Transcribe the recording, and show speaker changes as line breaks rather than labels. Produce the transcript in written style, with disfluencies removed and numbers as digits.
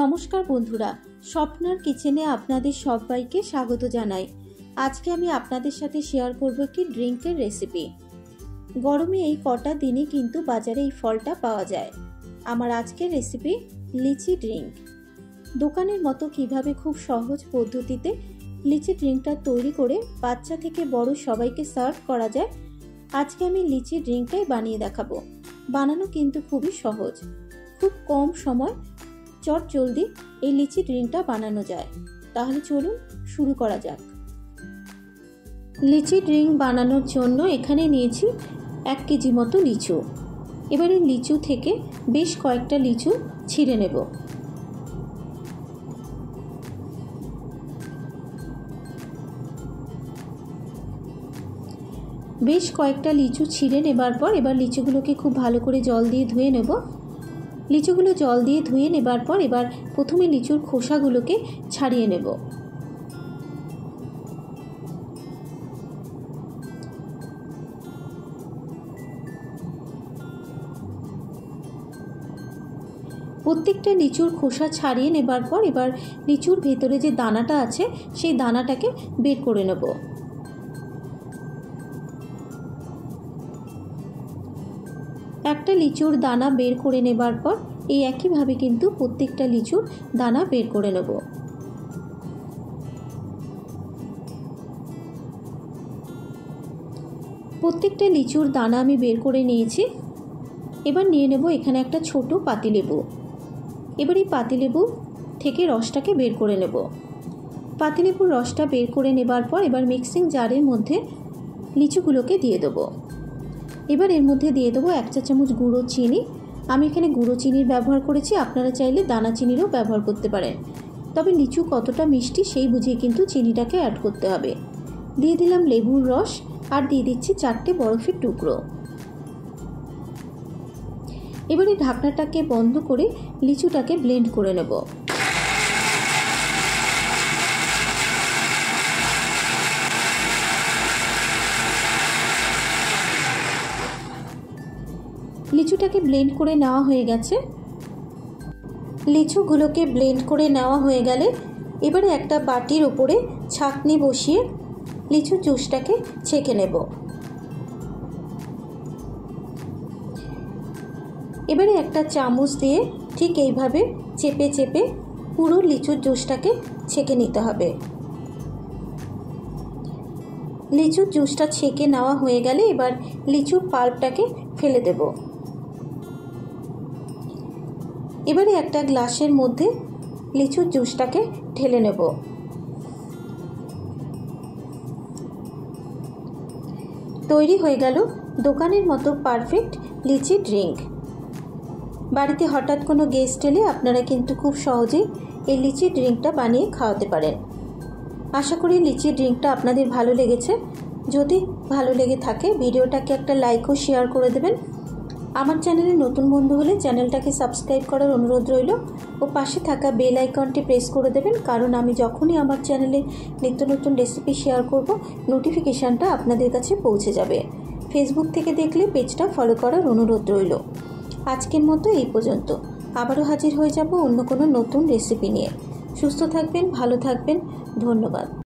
নমস্কার বন্ধুরা, স্বপ্নার কিচেনে আপনাদের সবাইকে স্বাগত জানাই। আজকে আমি আপনাদের সাথে শেয়ার করব একটি ড্রিঙ্কের রেসিপি। গরমে এই কটা দিনে কিন্তু বাজারে এই ফলটা পাওয়া যায়। আমার আজকের রেসিপি লিচি ড্রিঙ্ক। দোকানের মতো কিভাবে খুব সহজ পদ্ধতিতে লিচি ড্রিঙ্কটা তৈরি করে বাচ্চা থেকে বড় সবাইকে সার্ভ করা যায়, আজকে আমি লিচি ড্রিঙ্কটাই বানিয়ে দেখাবো। বানানো কিন্তু খুবই সহজ, খুব কম সময় চট জলদি এই লিচি ড্রিঙ্কটা বানানো যায়। তাহলে চলুন শুরু করা যাক। লিচি ড্রিঙ্ক বানানোর জন্য এখানে নিয়েছি 1 কেজি মতো লিচু। এবারে লিচু থেকে বেশ কয়েকটা লিচু ছিঁড়ে নেব। বেশ কয়েকটা লিচু ছিঁড়ে নেবার পর এবার লিচুগুলোকে খুব ভালো করে জল দিয়ে ধুয়ে নেব। লিচুগুলো জল দিয়ে ধুয়ে নেবার পর এবার প্রথমে লিচুর খোসাগুলোকে ছাড়িয়ে নেব। প্রত্যেকটা লিচুর খোসা ছাড়িয়ে নেবার পর এবার লিচুর ভেতরে যে দানাটা আছে সেই দানাটাকে বের করে নেব। একটা লিচুর দানা বের করে নেবার পর এই একইভাবে কিন্তু প্রত্যেকটা লিচুর দানা বের করে নেব। প্রত্যেকটা লিচুর দানা আমি বের করে নিয়েছি। এবার নিয়ে নেব এখানে একটা ছোট পাতিলেবু। এবার এই পাতিলেবু থেকে রসটাকে বের করে নেব। পাতিলেবুর রসটা বের করে নেবার পর এবার মিক্সিং জারের মধ্যে লিচুগুলোকে দিয়ে দেবো। এবার এর মধ্যে দিয়ে দেবো 1 চা চামচ গুঁড়ো চিনি। আমি এখানে গুঁড়ো চিনির ব্যবহার করেছি, আপনারা চাইলে দানা চিনিরও ব্যবহার করতে পারেন। তবে লিচু কতটা মিষ্টি সেই বুঝিয়ে কিন্তু চিনিটাকে অ্যাড করতে হবে। দিয়ে দিলাম লেবুর রস আর দিয়ে দিচ্ছি 4টে বরফের টুকরো। এবারে ঢাকনাটাকে বন্ধ করে লিচুটাকে ব্লেন্ড করে নেব। লিচুটাকে ব্লেন্ড করে নেওয়া হয়ে গেছে। লিচুগুলোকে ব্লেন্ড করে নেওয়া হয়ে গেলে এবারে একটা বাটির উপরে ছাঁকনি বসিয়ে লিচুর জুসটাকে ছেঁকে নেব। এবারে একটা চামচ দিয়ে ঠিক এইভাবে চেপে চেপে পুরো লিচুর জুসটাকে ছেঁকে নিতে হবে। লিচুর জুসটা ছেঁকে নেওয়া হয়ে গেলে এবার লিচুর পাল্পটাকে ফেলে দেব। এবারে একটা গ্লাসের মধ্যে লিচুর জুসটাকে ঢেলে নেব। তৈরি হয়ে গেল দোকানের মতো পারফেক্ট লিচি ড্রিঙ্ক। বাড়িতে হঠাৎ কোনো গেস্ট এলে আপনারা কিন্তু খুব সহজেই এই লিচি ড্রিঙ্কটা বানিয়ে খাওয়াতে পারেন। আশা করি লিচি ড্রিঙ্কটা আপনাদের ভালো লেগেছে। যদি ভালো লেগে থাকে ভিডিওটাকে একটা লাইক ও শেয়ার করে দেবেন। আমার চ্যানেলে নতুন বন্ধু হলে চ্যানেলটাকে সাবস্ক্রাইব করার অনুরোধ রইল ও পাশে থাকা বেল আইকনটি প্রেস করে দেবেন, কারণ আমি যখনই আমার চ্যানেলে নিত্য নতুন রেসিপি শেয়ার করব নোটিফিকেশানটা আপনাদের কাছে পৌঁছে যাবে। ফেসবুক থেকে দেখলে পেজটা ফলো করার অনুরোধ রইল। আজকের মতো এই পর্যন্ত। আবারও হাজির হয়ে যাব অন্য কোনো নতুন রেসিপি নিয়ে। সুস্থ থাকবেন, ভালো থাকবেন। ধন্যবাদ।